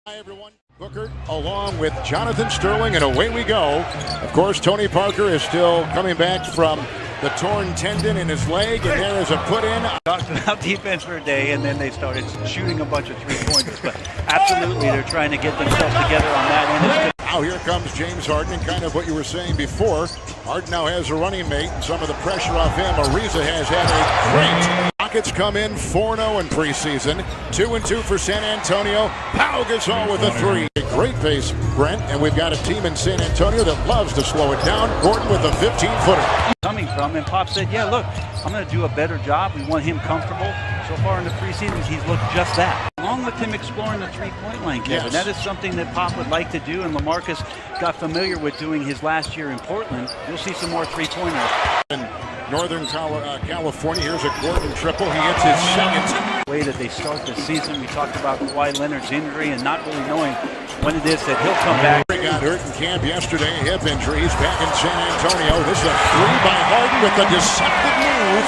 Hi, everyone. Booker along with Jonathan Sterling, and away we go. Of course, Tony Parker is still coming back from the torn tendon in his leg, and there is a put-in. Talked about defense for a day, and then they started shooting a bunch of three-pointers. But absolutely, they're trying to get themselves together on that end. Now here comes James Harden, and kind of what you were saying before. Harden now has a running mate, and some of the pressure off him. Ariza has had a great. Rockets come in 4-0 in preseason. 2-2 for San Antonio. Pau Gasol with a three. A great pace, Brent, and we've got a team in San Antonio that loves to slow it down. Gordon with a 15-footer. Coming from, and Pop said, yeah, look, I'm going to do a better job. We want him comfortable. So far in the preseason, he's looked just that. Along with him exploring the three-point line, Kevin. Yes. That is something that Pop would like to do, and LaMarcus got familiar with doing his last year in Portland. You'll see some more three-pointers. In Northern California, here's a Gordon triple. He hits his second. The way that they start the season, we talked about Kawhi Leonard's injury and not really knowing when it is that he'll come back. He got hurt in camp yesterday, hip injury. He's back in San Antonio. This is a three by Harden with a deceptive move.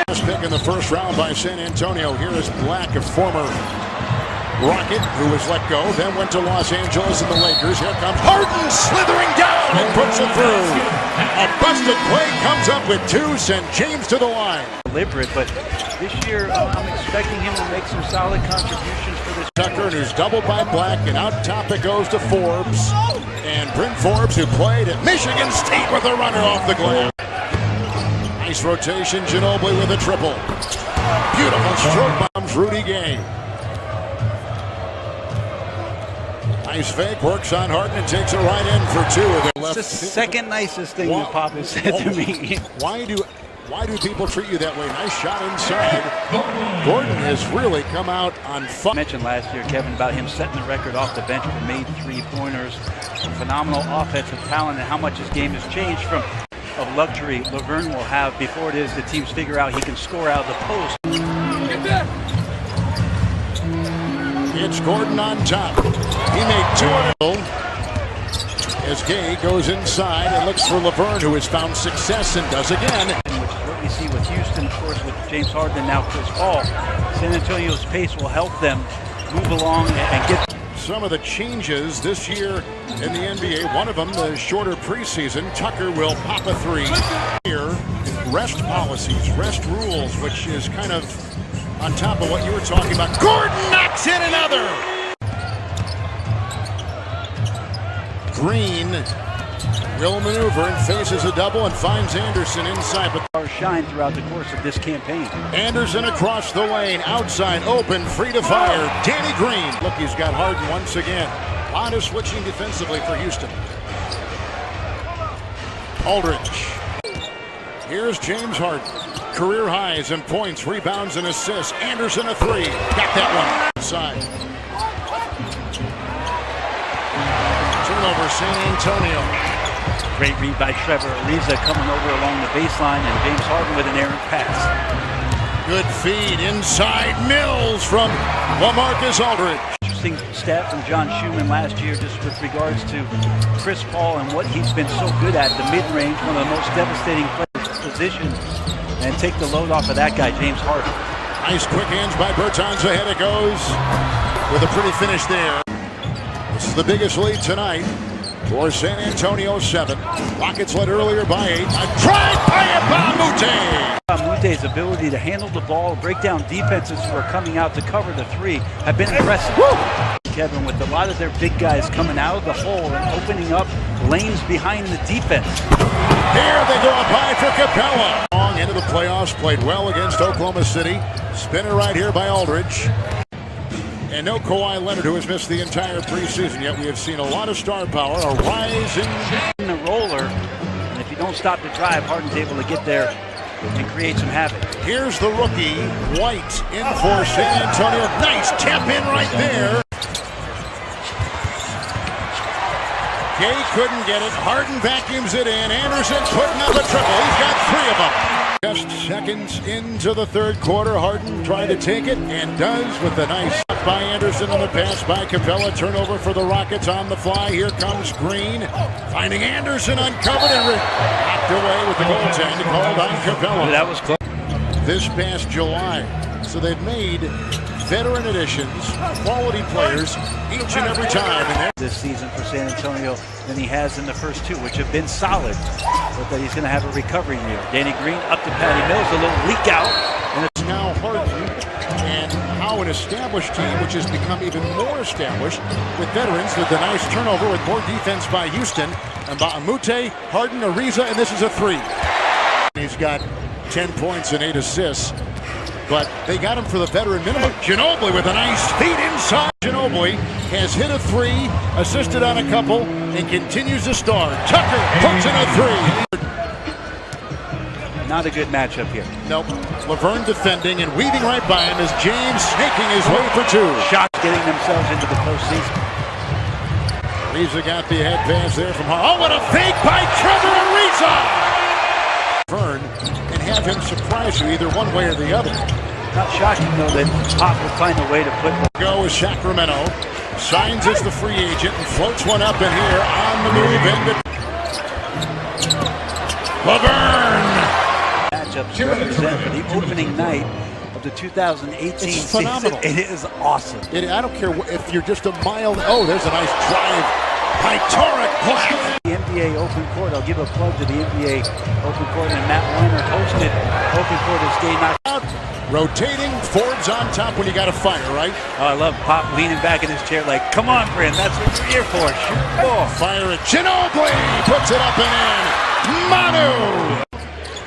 Last pick in the first round by San Antonio. Here is Black, a former Rocket who was let go, then went to Los Angeles and the Lakers. Here comes Harden slithering down and puts it through. A busted play comes up with two, send James to the line. Deliberate, but this year I'm expecting him to make some solid contributions for this. Tucker, who's doubled by Black, and out top it goes to Forbes. And Bryn Forbes, who played at Michigan State with a runner off the glass. Nice rotation, Ginobili with a triple. Beautiful stroke bombs, Rudy Gay. Nice fake, works on Harden and takes it right in for two. It's the second nicest thing that Pop has said to me. Why do people treat you that way? Nice shot inside. Gordon has really come out on fire. I mentioned last year, Kevin, about him setting the record off the bench for made three-pointers. Phenomenal offensive talent, and how much his game has changed from of luxury Laverne will have before it is the teams figure out he can score out of the post. Get there. It's Gordon on top. He made 200 as Gay goes inside and looks for Laverne, who has found success and does again. Which is what we see with Houston, of course, with James Harden and now Chris Paul. San Antonio's pace will help them move along and get. Some of the changes this year in the NBA, one of them, the shorter preseason. Tucker will pop a three. Here, rest policies, rest rules, which is kind of on top of what you were talking about. Gordon knocks in another. Green will maneuver and faces a double and finds Anderson inside. But shine throughout the course of this campaign. Anderson across the lane, outside, open, free to fire. Danny Green. Look, he's got Harden once again. A lot of switching defensively for Houston. Aldridge. Here's James Harden. Career highs in points, rebounds, and assists. Anderson a three. Got that one. Inside. Turnover, San Antonio. Great read by Trevor Ariza coming over along the baseline, and James Harden with an errant pass. Good feed inside. Mills from LaMarcus Aldridge. Interesting stat from John Schumann last year just with regards to Chris Paul and what he's been so good at, the mid-range, one of the most devastating players position. And take the load off of that guy, James Harden. Nice quick hands by Bertans. Ahead it goes with a pretty finish there. This is the biggest lead tonight for San Antonio, 7. Rockets led earlier by 8. A drive by Abamute. Abamute's ability to handle the ball, break down defenses who are coming out to cover the three have been impressive. Woo! Kevin, with a lot of their big guys coming out of the hole and opening up lanes behind the defense. Here they go up high for Capella. Long into the playoffs, played well against Oklahoma City. Spinner right here by Aldridge. And no Kawhi Leonard, who has missed the entire preseason, yet we have seen a lot of star power, a rising. In the roller, and if you don't stop the drive, Harden's able to get there and create some havoc. Here's the rookie, White, in for San Antonio. Nice tap in right there. Gay couldn't get it. Harden vacuums it in. Anderson putting up a triple. He's got 3 of them. Just seconds into the third quarter, Harden tried to take it and does with a nice shot by Anderson on the pass by Capella. Turnover for the Rockets on the fly. Here comes Green, finding Anderson uncovered and knocked away with the goaltender called on Capella. That was close. This past July. So they've made veteran additions, quality players, each and every time. And this season for San Antonio than he has in the first two, which have been solid, but that he's going to have a recovery year. Danny Green up to Patty Mills, a little leak out. And it's now Harden, and how an established team, which has become even more established with veterans, with a nice turnover with more defense by Houston. And Mute, Harden, Ariza, and this is a three. He's got 10 points and 8 assists. But they got him for the veteran minimum. Ginobili with a nice feed inside. Ginobili has hit a three, assisted on a couple, and continues to star. Tucker puts in a three. Not a good matchup here. Nope. Laverne defending and weaving right by him as James snaking his way for two. Shots getting themselves into the postseason. Ariza got the head pass there from Hart. Oh, what a fake by Trevor Ariza! Laverne, and have him surprise you either one way or the other. Not shocking, though, that Pop will find a way to put... Go is Sacramento. Signs as the free agent and floats one up in here on the move into Laverne. Matchups represent for the opening night of the 2018 season. It is awesome. I don't care if you're just a mild... Oh, there's a nice drive by Torek Black. The NBA Open Court, I'll give a plug to the NBA Open Court, and Matt Weiner hosted Open Court as day night. Rotating, Forbes on top when you got a fire, right? Oh, I love Pop leaning back in his chair like, come on, Bryn, that's what you're here for. Shoot the ball. Fire it. Ginobili puts it up and in. Manu!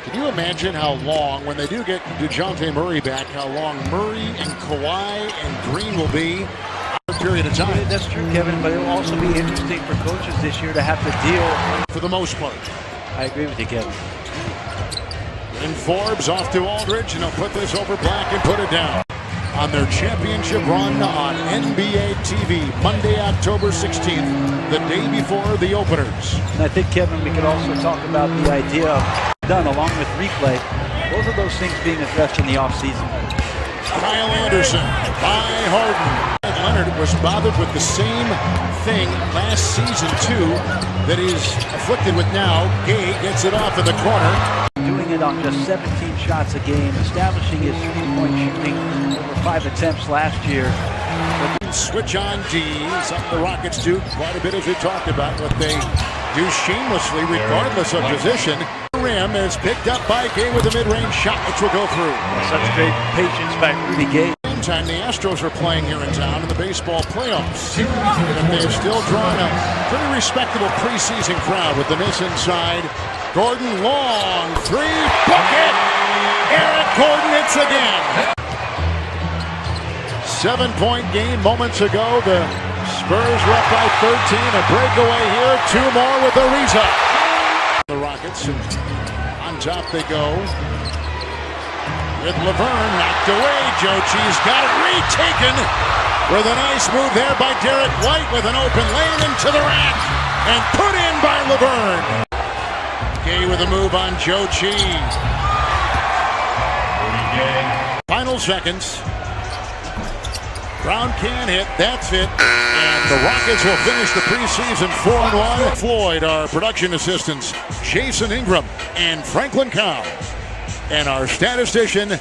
Can you imagine how long, when they do get DeJounte Murray back, how long Murray and Kawhi and Green will be a period of time? That's true, Kevin, but it will also be interesting for coaches this year to have to deal. For the most part. I agree with you, Kevin. And Forbes off to Aldridge, and he'll put this over Black and put it down. On their championship run on NBA TV, Monday, October 16th, the day before the openers. And I think, Kevin, we could also talk about the idea of done along with replay. Both of those things being addressed in the offseason. Kyle Anderson by Harden. Leonard was bothered with the same thing last season, too, that he's afflicted with now. Gay gets it off in the corner. Doing it on just 17 shots a game, establishing his three-point shooting over 5 attempts last year. Switch on D, something the Rockets do quite a bit, as we talked about, what they do shamelessly regardless of position. Rim is picked up by Gay with a mid-range shot, which will go through. Such great patience by Rudy Gay. Meantime, the Astros are playing here in town in the baseball playoffs. And they have still drawn a pretty respectable preseason crowd with the miss inside. Gordon, long three, bucket! Eric Gordon hits again. 7-point game moments ago. The Spurs were up by 13. A breakaway here. 2 more with Ariza. The Rockets, and on top they go. With Laverne knocked away. Jochi's got it retaken with a nice move there by Derek White with an open lane into the rack and put in by Laverne. Gay with a move on Jochi. Final seconds. Brown can hit, that's it. And the Rockets will finish the preseason 4-1. Floyd, our production assistants, Jason Ingram and Franklin Cow. And our statistician,